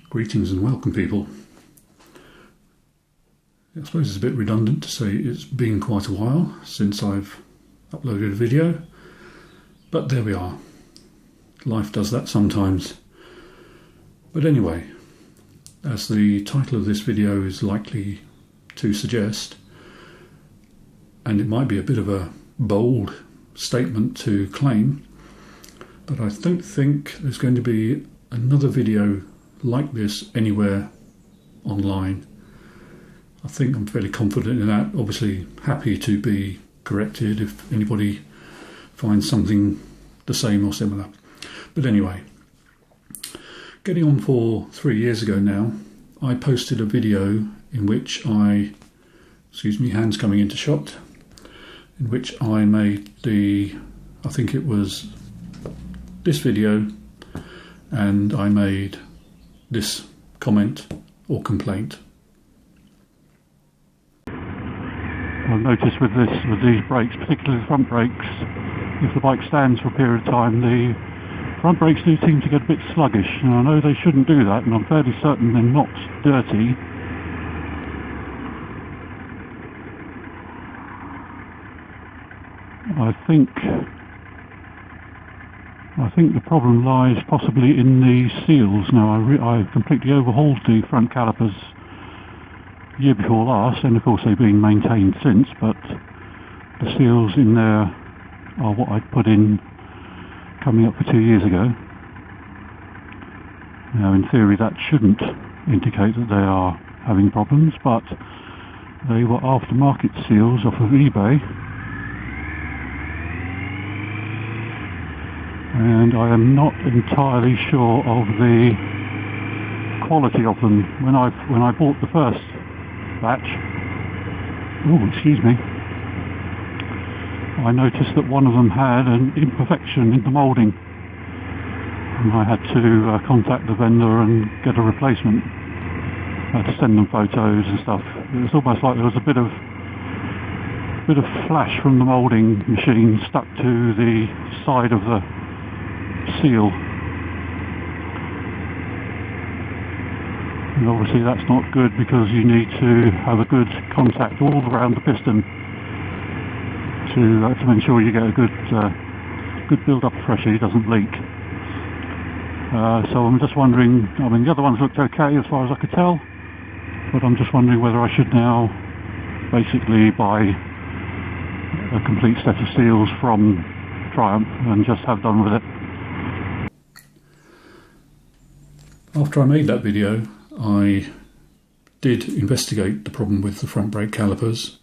Greetings and welcome, people. I suppose it's a bit redundant to say it's been quite a while since I've uploaded a video, but there we are. Life does that sometimes. But anyway, as the title of this video is likely to suggest, and it might be a bit of a bold statement to claim, but I don't think there's going to be another video like this anywhere online. I think I'm fairly confident in that. Obviously happy to be corrected if anybody finds something the same or similar. But anyway, getting on for 3 years ago now, I posted a video in which I, excuse me, hands coming into shot, in which I made I think it was this video, and I made this comment or complaint. I've noticed with these brakes, particularly the front brakes, if the bike stands for a period of time, the front brakes do seem to get a bit sluggish, and I know they shouldn't do that, and I'm fairly certain they're not dirty. I think the problem lies possibly in the seals. Now, I completely overhauled the front calipers year before last, and of course they've been maintained since, but the seals in there are what I'd put in coming up for 2 years ago. Now, in theory that shouldn't indicate that they are having problems, but they were aftermarket seals off of eBay, and I am not entirely sure of the quality of them. When I bought the first batch, I noticed that one of them had an imperfection in the moulding, and I had to contact the vendor and get a replacement. I had to send them photos and stuff. It was almost like there was a bit of flash from the moulding machine stuck to the side of the seal, and obviously that's not good, because you need to have a good contact all around the piston to make sure you get a good build up of pressure, it doesn't leak. So I'm just wondering, I mean the other ones looked okay as far as I could tell, but I'm just wondering whether I should now basically buy a complete set of seals from Triumph and just have done with it. After I made that video, I did investigate the problem with the front brake calipers,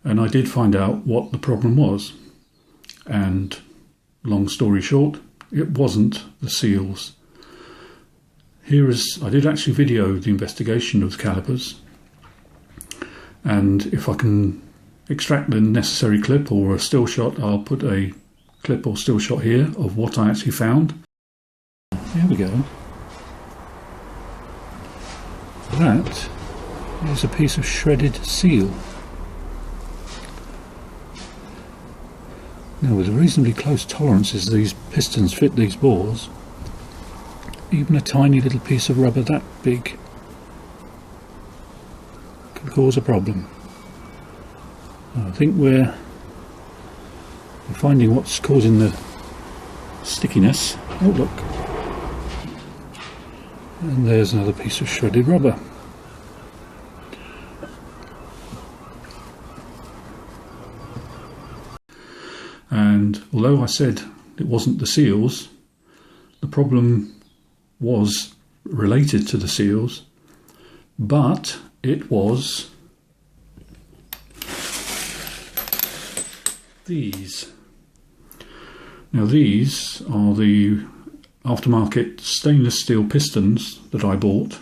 and I did find out what the problem was. And long story short, it wasn't the seals. I did actually video the investigation of the calipers, and if I can extract the necessary clip or a still shot, I'll put a clip or still shot here of what I actually found. Here we go. That is a piece of shredded seal. Now, with reasonably close tolerances these pistons fit these bores, even a tiny little piece of rubber that big can cause a problem. I think we're finding what's causing the stickiness. Oh look, and there's another piece of shredded rubber. And although I said it wasn't the seals, the problem was related to the seals, but it was these. Now these are the aftermarket stainless steel pistons that I bought.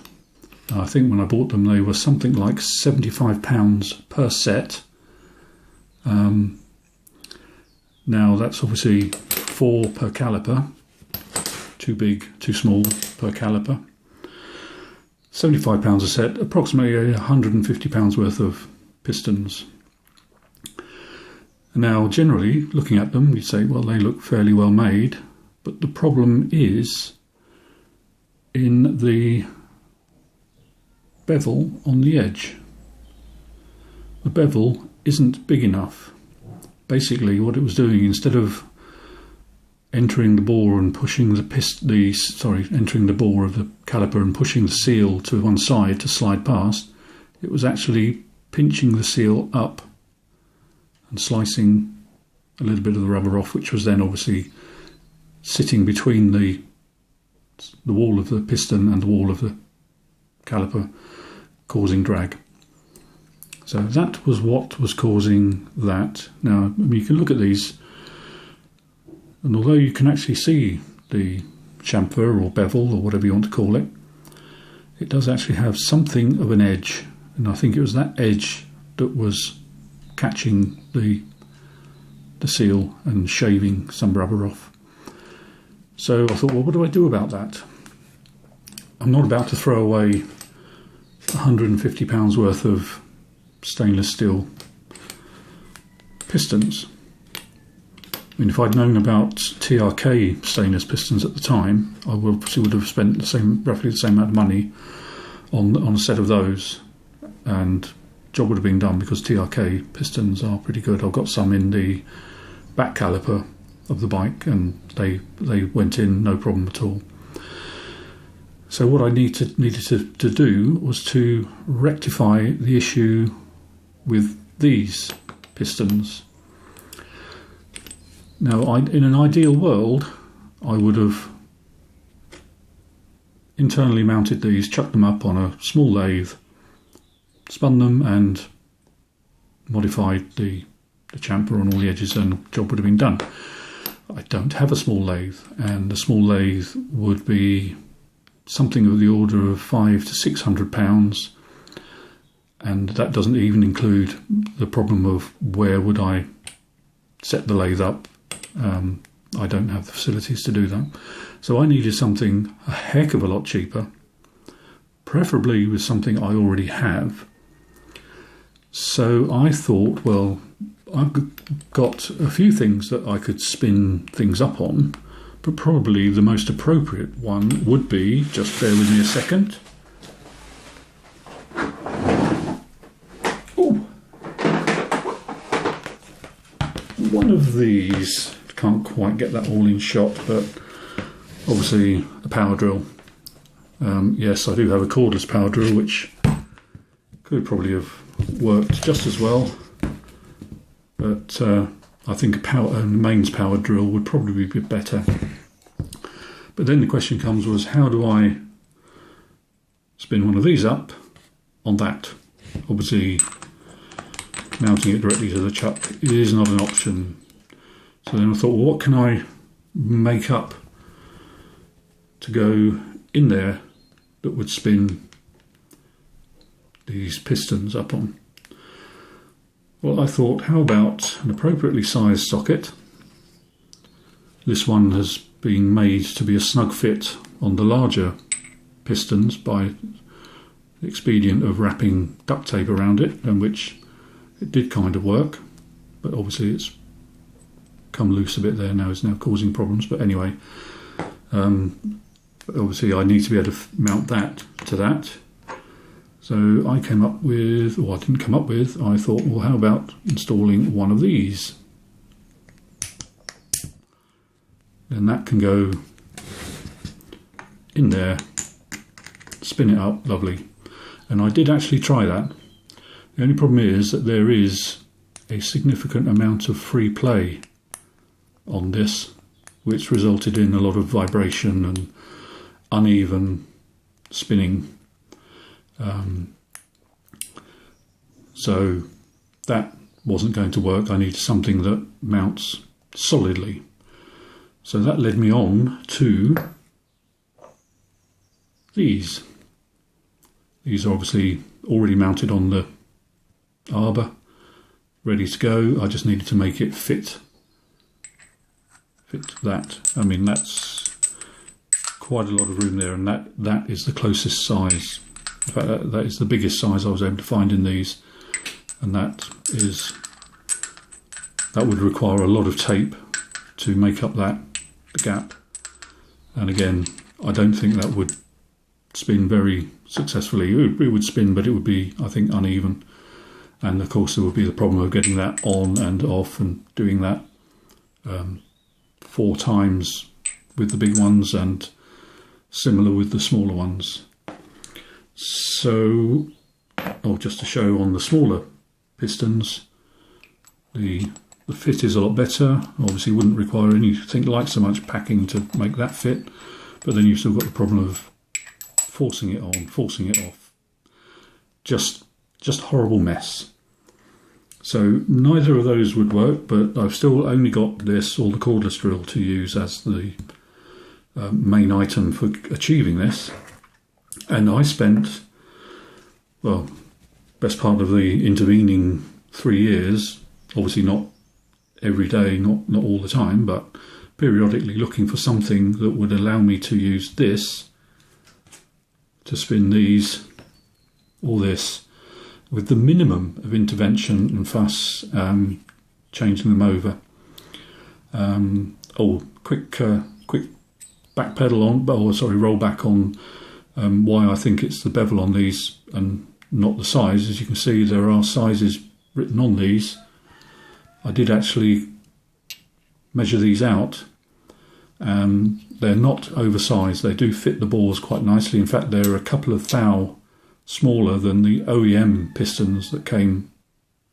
I think when I bought them they were something like £75 per set. Now that's obviously 4 per caliper, too big, too small per caliper. £75 a set, approximately £150 worth of pistons. Now generally looking at them you'd say, well, they look fairly well made, but the problem is in the bevel on the edge. The bevel isn't big enough. Basically what it was doing, instead of entering the bore and pushing entering the bore of the caliper and pushing the seal to one side to slide past, it was actually pinching the seal up and slicing a little bit of the rubber off, which was then obviously sitting between the wall of the piston and the wall of the caliper, causing drag. So that was what was causing that. Now, you can look at these, and although you can actually see the chamfer or bevel or whatever you want to call it, it does actually have something of an edge, and I think it was that edge that was catching the seal and shaving some rubber off. So I thought, well, what do I do about that? I'm not about to throw away £150 worth of stainless steel pistons. I mean, if I'd known about TRK stainless pistons at the time, I would have spent roughly the same amount of money on a set of those, and job would have been done, because TRK pistons are pretty good. I've got some in the back caliper of the bike, and they went in no problem at all. So what I needed to do was to rectify the issue with these pistons. Now, in an ideal world, I would have internally mounted these, chucked them up on a small lathe, spun them and modified the chamfer on all the edges, and the job would have been done. I don't have a small lathe, and a small lathe would be something of the order of £500 to £600, and that doesn't even include the problem of where would I set the lathe up. I don't have the facilities to do that, so I needed something a heck of a lot cheaper, preferably with something I already have. So I thought, well, I've got a few things that I could spin things up on, but probably the most appropriate one would be, just bear with me a second. Oh, one of these, can't quite get that all in shot, but obviously a power drill. Yes, I do have a cordless power drill, which could probably have worked just as well, but I think a mains power drill would probably be better. But then the question comes was, how do I spin one of these up on that? Obviously, mounting it directly to the chuck is not an option. So then I thought, well, what can I make up to go in there that would spin these pistons up on? Well, I thought, how about an appropriately sized socket? This one has been made to be a snug fit on the larger pistons by the expedient of wrapping duct tape around it, and which it did kind of work, but obviously it's come loose a bit there now, it's now causing problems. But anyway, obviously I need to be able to mount that to that. So I came up with, or I didn't come up with, I thought, well, how about installing one of these? Then that can go in there, spin it up, lovely. And I did actually try that. The only problem is that there is a significant amount of free play on this, which resulted in a lot of vibration and uneven spinning. So that wasn't going to work. I needed something that mounts solidly. So that led me on to these. These are obviously already mounted on the arbor, ready to go. I just needed to make it fit that. I mean, that's quite a lot of room there, and that is the closest size. In fact, that is the biggest size I was able to find in these, and that would require a lot of tape to make up the gap. And again, I don't think that would spin very successfully. It would spin, but it would be, I think, uneven. And of course there would be the problem of getting that on and off and doing that 4 times with the big ones and similar with the smaller ones. So, just to show on the smaller pistons, the fit is a lot better. Obviously wouldn't require anything like so much packing to make that fit, but then you've still got the problem of forcing it on, forcing it off. Just horrible mess. So neither of those would work, but I've still only got this, or the cordless drill, to use as the main item for achieving this. And I spent, well, best part of the intervening 3 years, obviously not every day, not all the time, but periodically looking for something that would allow me to use this to spin these, or this, with the minimum of intervention and fuss, changing them over. Quick back pedal on, roll back on why I think it's the bevel on these and not the size. As you can see, there are sizes written on these. I did actually measure these out. They're not oversized. They do fit the bores quite nicely. In fact, they're a couple of thou smaller than the OEM pistons that came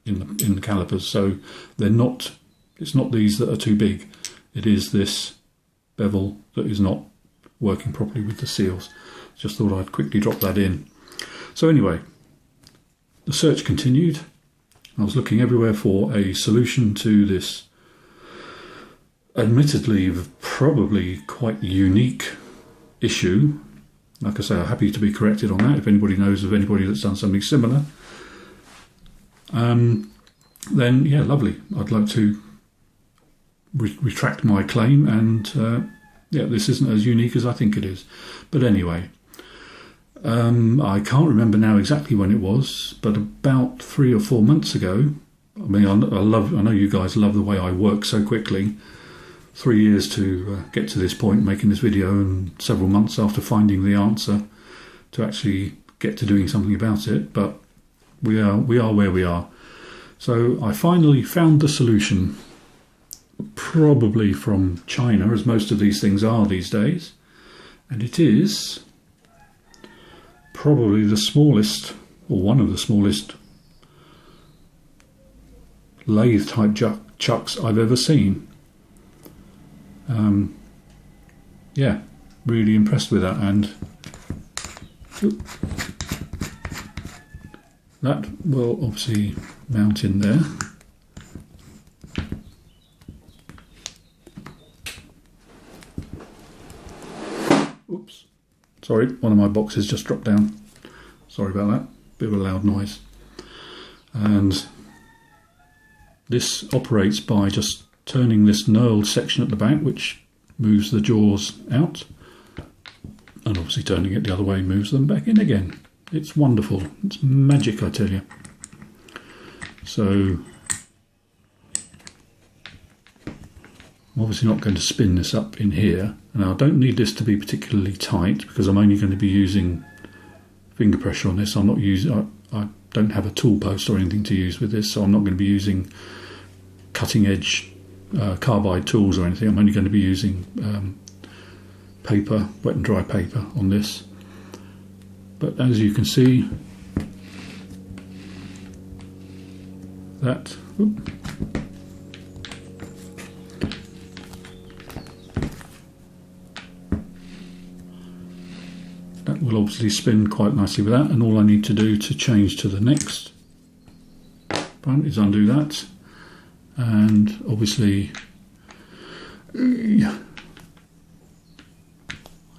in the calipers. So they're not. It's not these that are too big. It is this bevel that is not working properly with the seals. Just thought I'd quickly drop that in. So anyway, the search continued. I was looking everywhere for a solution to this admittedly probably quite unique issue. Like I say, I'm happy to be corrected on that if anybody knows of anybody that's done something similar. Then yeah, lovely. I'd like to retract my claim, and yeah, this isn't as unique as I think it is. But anyway, I can't remember now exactly when it was, but about 3 or 4 months ago. I mean, I know you guys love the way I work so quickly. 3 years to get to this point, making this video, and several months after finding the answer to actually get to doing something about it. But we are where we are. So I finally found the solution, probably from China, as most of these things are these days, and it is probably the smallest, or one of the smallest, lathe type chucks I've ever seen. Yeah, really impressed with that, and that will obviously mount in there. Oops, sorry, one of my boxes just dropped down. Sorry about that, bit of a loud noise. And this operates by just turning this knurled section at the back, which moves the jaws out, and obviously turning it the other way moves them back in again. It's wonderful. It's magic, I tell you. So I'm obviously not going to spin this up in here. Now I don't need this to be particularly tight because I'm only going to be using finger pressure on this. I'm not using. I don't have a tool post or anything to use with this, so I'm not going to be using cutting edge carbide tools or anything. I'm only going to be using paper, wet and dry paper on this. But as you can see, that will obviously spin quite nicely with that, and all I need to do to change to the next one is undo that. And obviously, I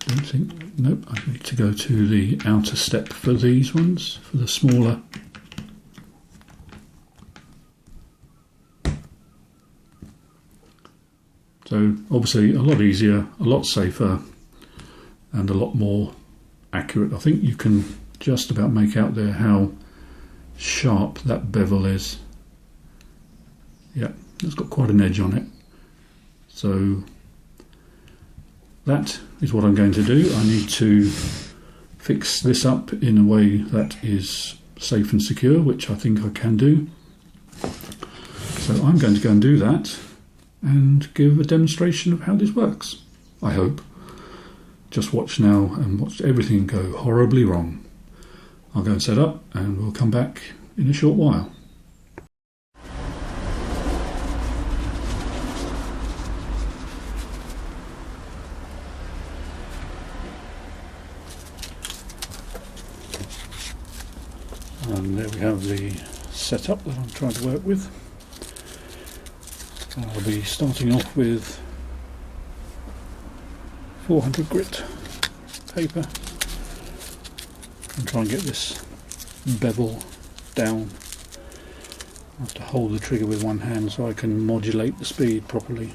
don't think, nope, I need to go to the outer step for these ones, for the smaller. So obviously a lot easier, a lot safer, and a lot more accurate. I think you can just about make out there how sharp that bevel is. Yeah, it's got quite an edge on it. So that is what I'm going to do. I need to fix this up in a way that is safe and secure, which I think I can do. So I'm going to go and do that and give a demonstration of how this works, I hope. Just watch now and watch everything go horribly wrong. I'll go and set up and we'll come back in a short while. And there we have the setup that I'm trying to work with. I'll be starting off with 400 grit paper and try and get this bevel down. I have to hold the trigger with one hand so I can modulate the speed properly,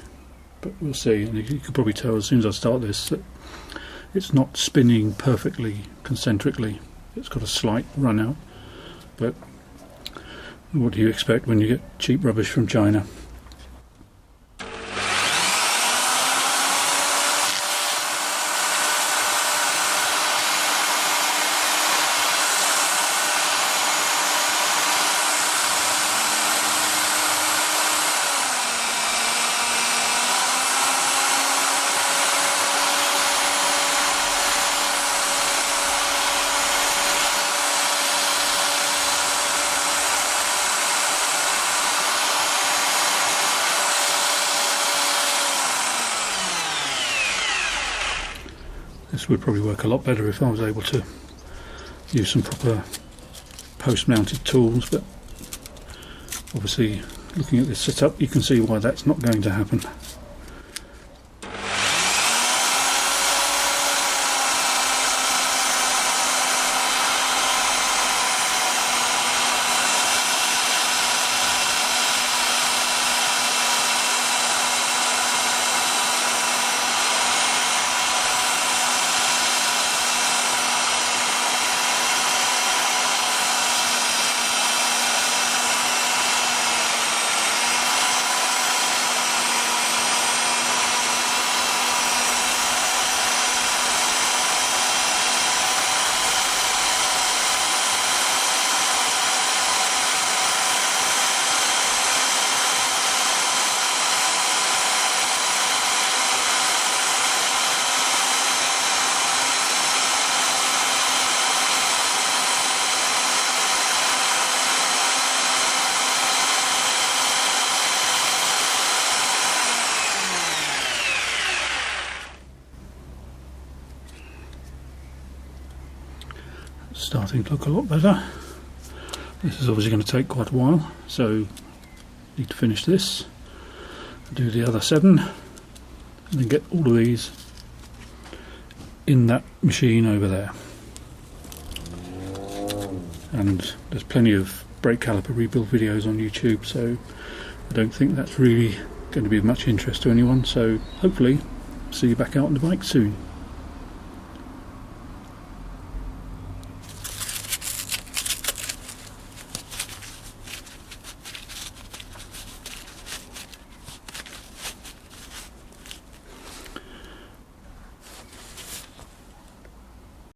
but we'll see. And you can probably tell as soon as I start this that it's not spinning perfectly concentrically. It's got a slight run out, but what do you expect when you get cheap rubbish from China? This would probably work a lot better if I was able to use some proper post-mounted tools, but obviously looking at this setup you can see why that's not going to happen. Starting to look a lot better. This is obviously going to take quite a while, so need to finish this, do the other 7, and then get all of these in that machine over there. And there's plenty of brake caliper rebuild videos on YouTube, so I don't think that's really going to be of much interest to anyone, so hopefully see you back out on the bike soon.